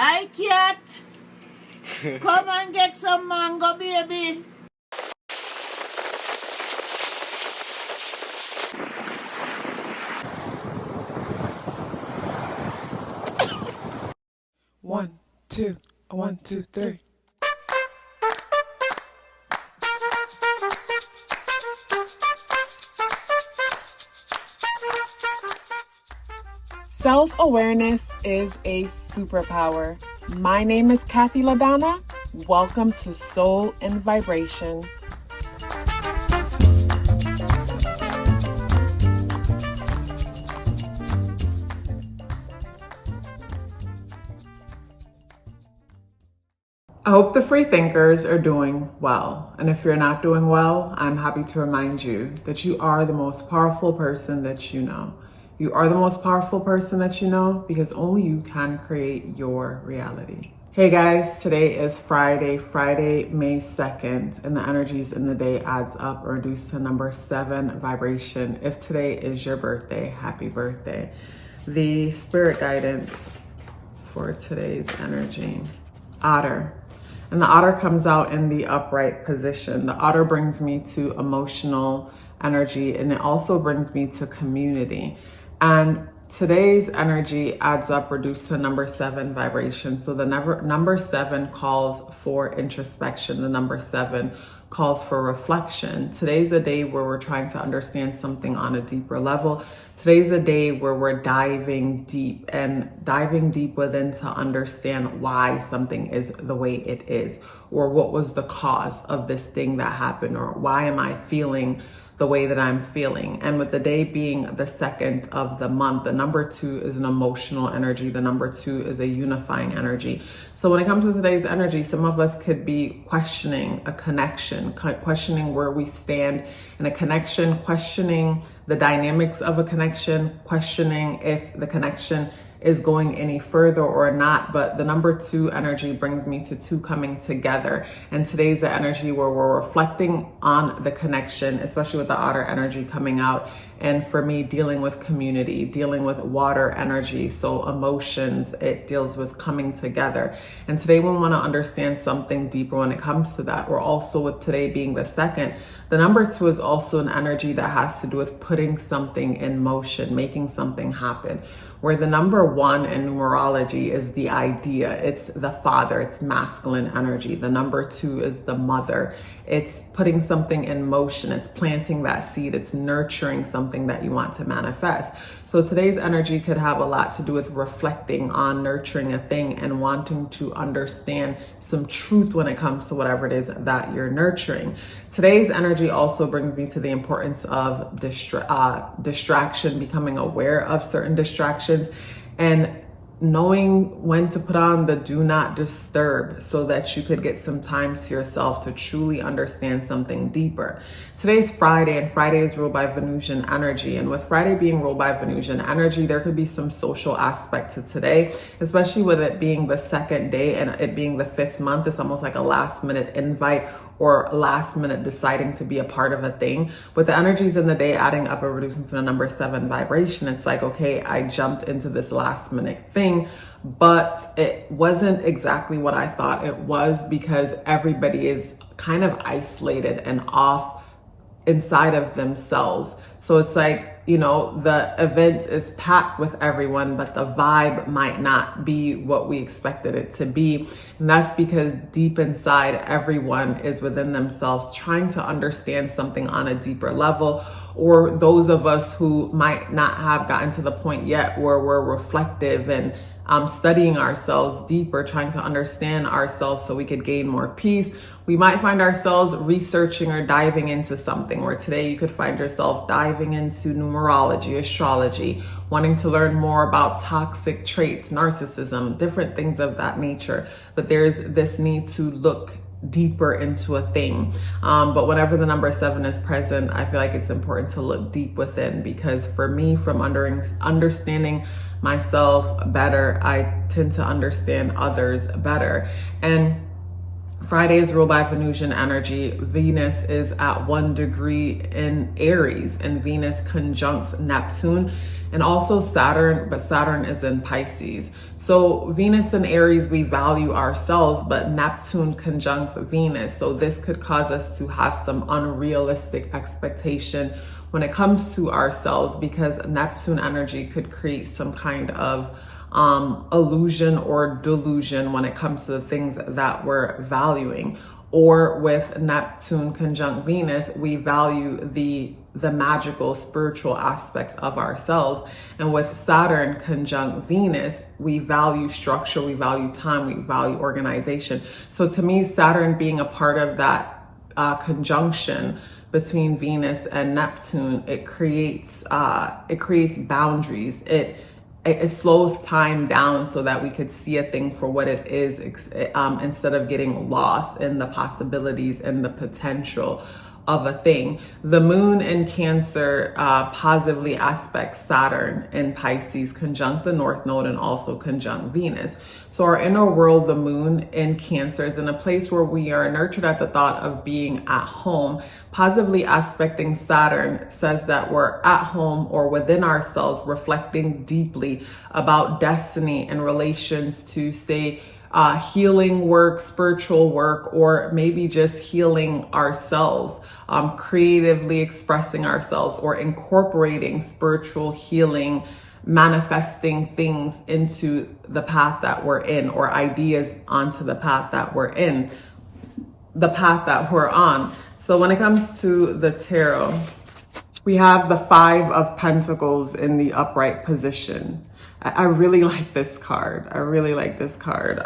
Hi, cat. Come and get some mango, baby. One, two, 1, 2, 3. Self-awareness is a superpower. My name is KathyLaDonna. Welcome to Soul and Vibration. I hope the free thinkers are doing well. And if you're not doing well, I'm happy to remind you that you are the most powerful person that you know. You are the most powerful person that you know because only you can create your reality. Hey guys, today is Friday, May 2nd, and the energies in the day adds up or reduce to number 7 vibration. If today is your birthday, happy birthday. The spirit guidance for today's energy, Otter. And the otter comes out in the upright position. The otter brings me to emotional energy, and it also brings me to community. And today's energy adds up, reduced to number 7 vibration. So the number 7 calls for introspection. The number 7 calls for reflection. Today's a day where we're trying to understand something on a deeper level. Today's a day where we're diving deep within to understand why something is the way it is, or what was the cause of this thing that happened, or why am I feeling the way that I'm feeling. And with the day being the 2nd of the month, the number 2 is an emotional energy. The number 2 is a unifying energy. So when it comes to today's energy, some of us could be questioning a connection, questioning where we stand in a connection, questioning the dynamics of a connection, questioning if the connection is going any further or not. But the number 2 energy brings me to 2 coming together. And today's the energy where we're reflecting on the connection, especially with the otter energy coming out. And for me, dealing with community, dealing with water energy. So emotions, it deals with coming together. And today we want to understand something deeper when it comes to that. We're also, with today being the 2nd, the number 2 is also an energy that has to do with putting something in motion, making something happen. Where the number 1 in numerology is the idea, it's the father, it's masculine energy. The number 2 is the mother. It's putting something in motion, it's planting that seed, it's nurturing something that you want to manifest. So today's energy could have a lot to do with reflecting on nurturing a thing and wanting to understand some truth when it comes to whatever it is that you're nurturing. Today's energy also brings me to the importance of distraction, becoming aware of certain distractions, and knowing when to put on the do not disturb so that you could get some time to yourself to truly understand something deeper. Today's Friday, and Friday is ruled by Venusian energy. And with Friday being ruled by Venusian energy, there could be some social aspect to today, especially with it being the 2nd day and it being the 5th month. It's almost like a last minute invite or last minute deciding to be a part of a thing. With the energies in the day adding up or reducing to the number 7 vibration, it's like, okay, I jumped into this last minute thing, but it wasn't exactly what I thought it was, because everybody is kind of isolated and off inside of themselves. So it's like, you know, the event is packed with everyone, but the vibe might not be what we expected it to be. And that's because deep inside, everyone is within themselves trying to understand something on a deeper level. Or those of us who might not have gotten to the point yet where we're reflective and studying ourselves deeper, trying to understand ourselves so we could gain more peace. We might find ourselves researching or diving into something, where today you could find yourself diving into numerology, astrology, wanting to learn more about toxic traits, narcissism, different things of that nature. But there's this need to look deeper into a thing. But whenever the number 7 is present, I feel like it's important to look deep within, because for me, from understanding myself better, I tend to understand others better. And Friday is ruled by Venusian energy. Venus is at 1 degree in Aries, and Venus conjuncts Neptune and also Saturn, but Saturn is in Pisces. So Venus and Aries, we value ourselves, but Neptune conjuncts Venus. So this could cause us to have some unrealistic expectation when it comes to ourselves, because Neptune energy could create some kind of illusion or delusion when it comes to the things that we're valuing. Or with Neptune conjunct Venus, we value the magical spiritual aspects of ourselves. And with Saturn conjunct Venus, we value structure, we value time, we value organization. So to me, Saturn being a part of that conjunction between Venus and Neptune, it creates boundaries. It slows time down so that we could see a thing for what it is, instead of getting lost in the possibilities and the potential of a thing. The moon in Cancer positively aspects Saturn in Pisces, conjunct the North Node, and also conjunct Venus. So our inner world, the moon in Cancer, is in a place where we are nurtured at the thought of being at home. Positively aspecting Saturn says that we're at home or within ourselves, reflecting deeply about destiny in relations to, say, healing work, spiritual work, or maybe just healing ourselves, creatively expressing ourselves, or incorporating spiritual healing, manifesting things into the path that we're in, or ideas onto the path that we're in, the path that we're on. So when it comes to the tarot, we have the Five of Pentacles in the upright position. I really like this card. I really like this card.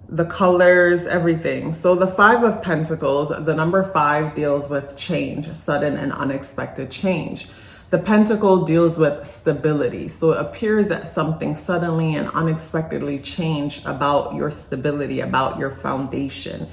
The colors, everything. So the Five of Pentacles, the number 5 deals with change, sudden and unexpected change. The Pentacle deals with stability. So it appears that something suddenly and unexpectedly changed about your stability, about your foundation.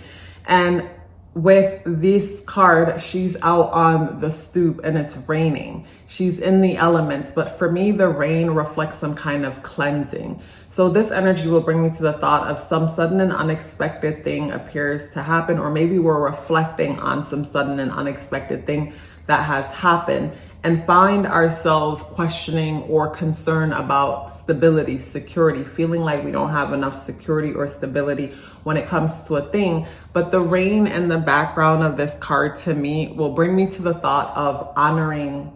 And with this card, she's out on the stoop and it's raining. She's in the elements, but for me, the rain reflects some kind of cleansing. So this energy will bring me to the thought of some sudden and unexpected thing appears to happen, or maybe we're reflecting on some sudden and unexpected thing that has happened and find ourselves questioning or concerned about stability, security, feeling like we don't have enough security or stability when it comes to a thing. But the rain in the background of this card to me will bring me to the thought of honoring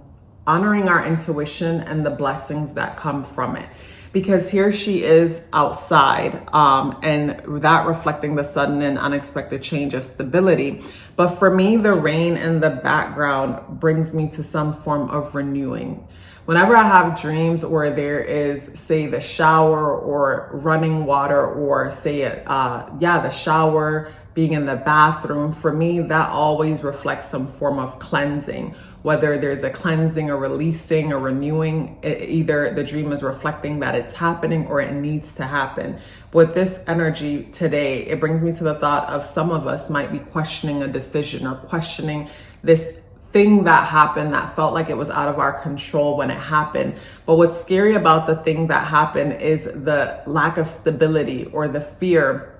our intuition and the blessings that come from it. Because here she is outside, and that reflecting the sudden and unexpected change of stability. But for me, the rain in the background brings me to some form of renewing. Whenever I have dreams where there is, say, the shower or running water, or say, the shower, being in the bathroom, for me, that always reflects some form of cleansing. Whether there's a cleansing, a releasing, a renewing, either the dream is reflecting that it's happening or it needs to happen. With this energy today, it brings me to the thought of some of us might be questioning a decision or questioning this thing that happened that felt like it was out of our control when it happened. But what's scary about the thing that happened is the lack of stability, or the fear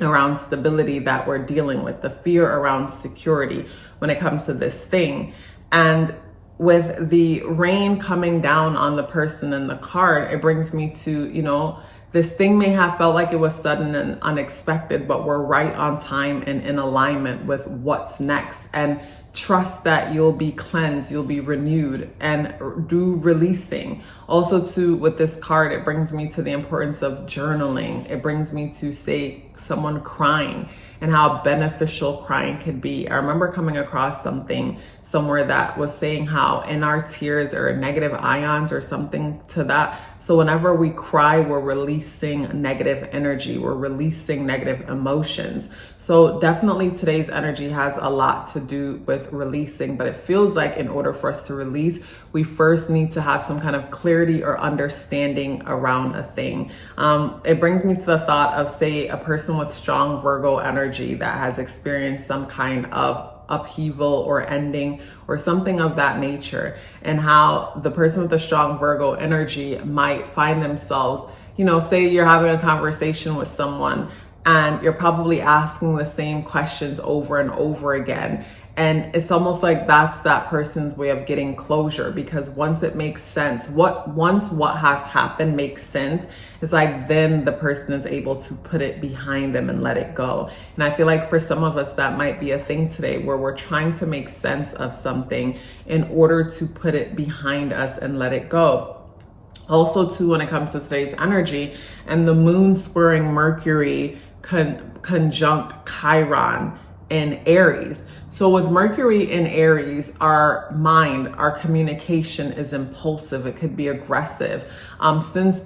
around stability that we're dealing with, the fear around security when it comes to this thing. And with the rain coming down on the person in the card, it brings me to, this thing may have felt like it was sudden and unexpected, but we're right on time and in alignment with what's next. And trust that you'll be cleansed, you'll be renewed, and do releasing. Also too, with this card, it brings me to the importance of journaling. It brings me to, say, someone crying and how beneficial crying could be. I remember coming across something somewhere that was saying how in our tears are negative ions or something to that. So whenever we cry, we're releasing negative energy, we're releasing negative emotions. So definitely today's energy has a lot to do with releasing, but it feels like in order for us to release, we first need to have some kind of clarity or understanding around a thing. It brings me to the thought of, say, a person with strong Virgo energy that has experienced some kind of upheaval or ending or something of that nature, and how the person with the strong Virgo energy might find themselves, say you're having a conversation with someone and you're probably asking the same questions over and over again. And it's almost like that's that person's way of getting closure, because once it makes sense, once what has happened makes sense, it's like then the person is able to put it behind them and let it go. And I feel like for some of us, that might be a thing today, where we're trying to make sense of something in order to put it behind us and let it go. Also too, when it comes to today's energy and the moon squaring Mercury conjunct Chiron in Aries. So with Mercury in Aries, our mind, our communication is impulsive. It could be aggressive. Since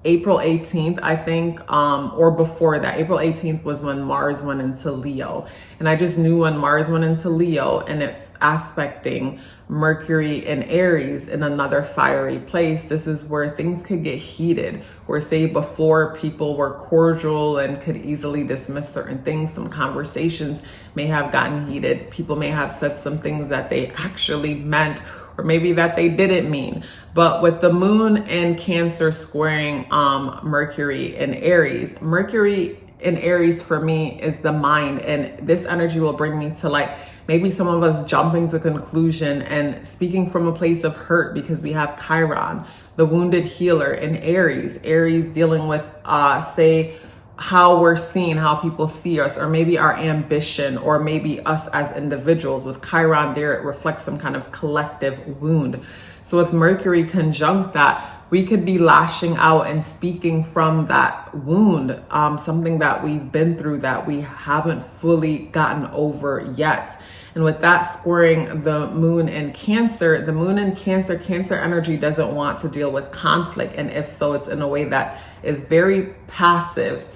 April 18th, I think, or before that, April 18th was when Mars went into Leo. And I just knew when Mars went into Leo and it's aspecting Mercury in Aries in another fiery place, this is where things could get heated. Where say before people were cordial and could easily dismiss certain things, some conversations may have gotten heated. People may have said some things that they actually meant, or maybe that they didn't mean. But with the moon in Cancer squaring Mercury in Aries, Mercury in Aries for me is the mind, and this energy will bring me to like maybe some of us jumping to conclusion and speaking from a place of hurt, because we have Chiron, the wounded healer in Aries. Aries dealing with say how we're seen, how people see us, or maybe our ambition, or maybe us as individuals. With Chiron there, it reflects some kind of collective wound. So with Mercury conjunct that, we could be lashing out and speaking from that wound, something that we've been through that we haven't fully gotten over yet. And with that squaring the moon in Cancer, the moon in Cancer, Cancer energy doesn't want to deal with conflict. And if so, it's in a way that is very passive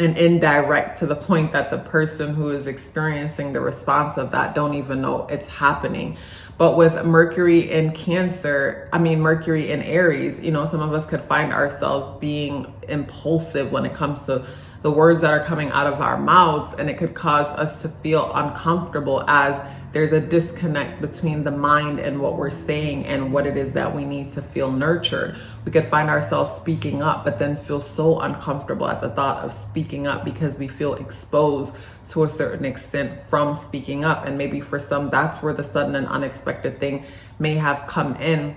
and indirect, to the point that the person who is experiencing the response of that don't even know it's happening. But with Mercury in Mercury in Aries, some of us could find ourselves being impulsive when it comes to the words that are coming out of our mouths, and it could cause us to feel uncomfortable, as there's a disconnect between the mind and what we're saying and what it is that we need to feel nurtured. We could find ourselves speaking up, but then feel so uncomfortable at the thought of speaking up, because we feel exposed to a certain extent from speaking up. And maybe for some, that's where the sudden and unexpected thing may have come in.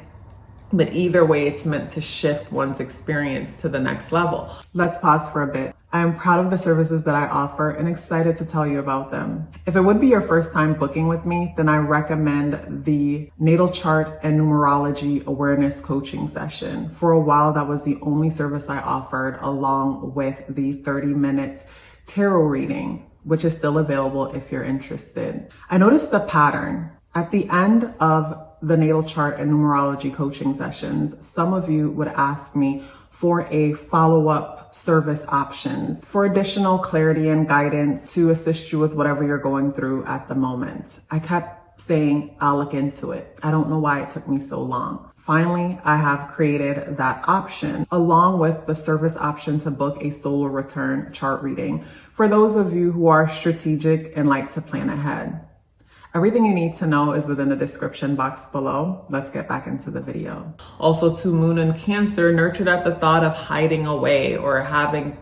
But either way, it's meant to shift one's experience to the next level. Let's pause for a bit. I am proud of the services that I offer and excited to tell you about them. If it would be your first time booking with me, then I recommend the natal chart and numerology awareness coaching session. For a while, that was the only service I offered, along with the 30 minutes tarot reading, which is still available if you're interested. I noticed the pattern. At the end of the natal chart and numerology coaching sessions, some of you would ask me for a follow-up service options for additional clarity and guidance to assist you with whatever you're going through at the moment. I kept saying, I'll look into it. I don't know why it took me so long. Finally, I have created that option, along with the service option to book a solar return chart reading for those of you who are strategic and like to plan ahead. Everything you need to know is within the description box below. Let's get back into the video. Also, to moon in Cancer, nurtured at the thought of hiding away or having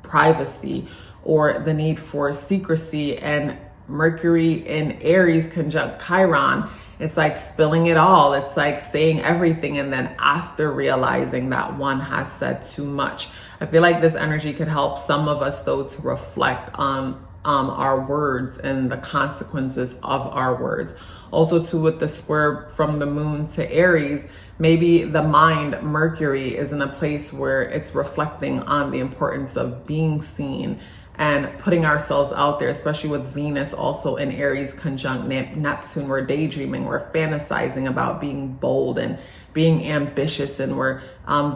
privacy, or the need for secrecy. And Mercury in Aries conjunct Chiron, it's like spilling it all. It's like saying everything, and then after realizing that one has said too much. I feel like this energy could help some of us, though, to reflect on our words and the consequences of our words. Also too, with the square from the moon to Aries, maybe the mind, Mercury, is in a place where it's reflecting on the importance of being seen and putting ourselves out there, especially with Venus also in Aries conjunct Neptune. We're daydreaming, we're fantasizing about being bold and being ambitious, and we're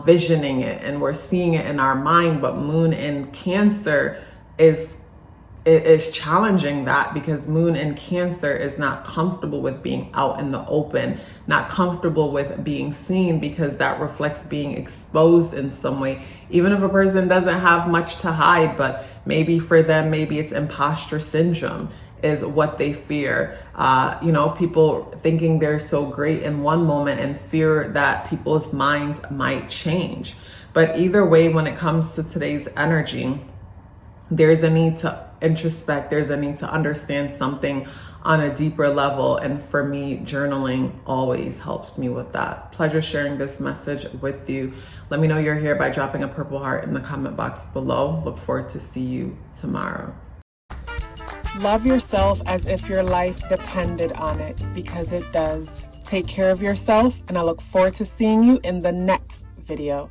visioning it and we're seeing it in our mind. But moon in Cancer is challenging that, because moon in Cancer is not comfortable with being out in the open, not comfortable with being seen, because that reflects being exposed in some way, even if a person doesn't have much to hide. But maybe for them, maybe it's imposter syndrome is what they fear. People thinking they're so great in one moment and fear that people's minds might change. But either way, when it comes to today's energy, there's a need to introspect, there's a need to understand something on a deeper level. And for me, journaling always helps me with that. Pleasure sharing this message with you. Let me know you're here by dropping a purple heart in the comment box below. Look forward to see you tomorrow. Love yourself as if your life depended on it, because it does. Take care of yourself, and I look forward to seeing you in the next video.